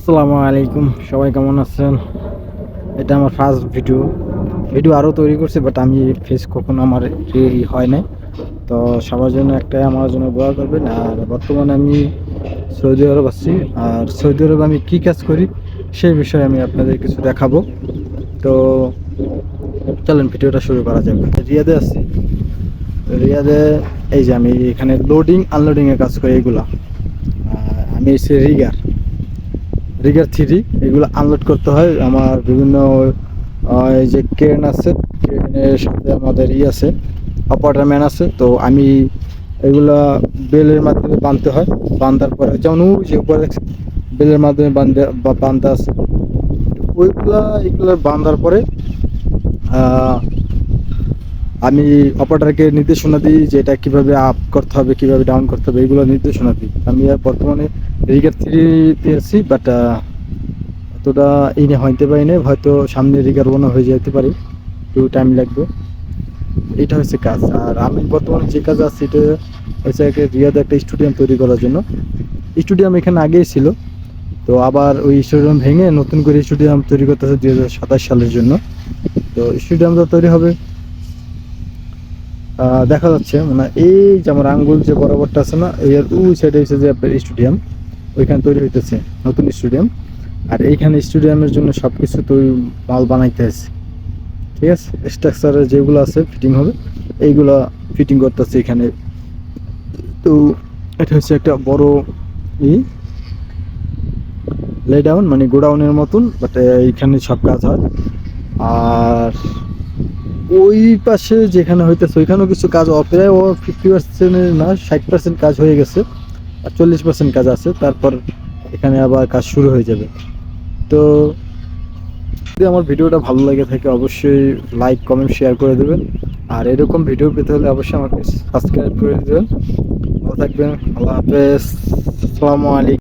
আসসালামু আলাইকুম, সবাই কেমন আছেন? এটা আমার ফার্স্ট ভিডিও আরও তৈরি করছি, বাট আমি ফেস কখনো আমার হয় নাই। তো সবার জন্য একটাই, আমার জন্য দোয়া করবেন। আর বর্তমানে আমি সৌদি আরব আছি, আর সৌদি আরব আমি কী কাজ করি সেই বিষয়ে আমি আপনাদের কিছু দেখাবো। তো চলেন ভিডিওটা শুরু করা যাক। রিয়াদে আছি, রিয়াদে এই যে আমি এখানে লোডিং আনলোডিংয়ের কাজ করি। এগুলা আমি এসে রিগার থ্রি এগুলো আনলোড করতে হয়। আমার বিভিন্ন এই যে ক্রেন আছে, ক্রেনের সাথে আমাদের আছে, অপারেটর ম্যান আছে। তো আমি এগুলা বেলের মাধ্যমে বাঁধতে হয়। বাঁধার পরে যেমন ওই যে উপরে বেলের মাধ্যমে বাঁধা আছে, এগুলো বাঁধার পরে আমি অপারেটরকে নির্দেশনা দিই যে এটা কীভাবে আপ করতে হবে, কীভাবে ডাউন করতে হবে, এগুলো নির্দেশনা দিই। আমি বর্তমানে রিগার থ্রিতে আছি, বাট অতটা এই নিয়ে হইতে পারি না, হয়তো সামনে রিগার বোনা হয়ে যেতে পারে, একটু টাইম লাগবে। এটা হচ্ছে কাজ। আর আমি বর্তমানে যে কাজ আছি এটা হচ্ছে রিয়াদে একটা স্টেডিয়াম তৈরি করার জন্য। স্টেডিয়াম এখানে আগেই ছিল, তো আবার ওই স্টেডিয়াম ভেঙে নতুন করে স্টেডিয়াম তৈরি করতেছে 2027 সালের জন্য। তো স্টেডিয়ামটা তৈরি হবে, দেখা যাচ্ছে মানে এই যে আমার আঙ্গুল যে বরাবরটা আছে না, এর ওই সাইডে হচ্ছে যে আপনার স্টেডিয়াম, ওইখানে তৈরি হইতেছে নতুন স্টেডিয়াম। আর এইখানে স্টেডিয়ামের জন্য সব কিছু তৈরি মাল বানাইতে আছে, ঠিক আছে। স্ট্রাকচারে যেগুলো আছে ফিটিং হবে, এইগুলা ফিটিং করতেছে এখানে। তো এটা হচ্ছে একটা বড় ই লে ডাউন, মানে গোডাউনের মতন, বাট এইখানে সব কাজ হয়। আর ওই পাশে যেখানে হইতেছে ওইখানেও কিছু কাজ প্রায় 50% না 60% কাজ হয়ে গেছে, আর 40% কাজ আছে। তারপর এখানে আবার কাজ শুরু হয়ে যাবে। তো যদি আমার ভিডিওটা ভালো লাগে থাকে অবশ্যই লাইক কমেন্ট শেয়ার করে দেবেন। আর এরকম ভিডিও পেতে হলে অবশ্যই আমাকে সাবস্ক্রাইব করে দেবেন। ভালো থাকবেন, আল্লাহ হাফেজ, আসসালামু আলাইকুম।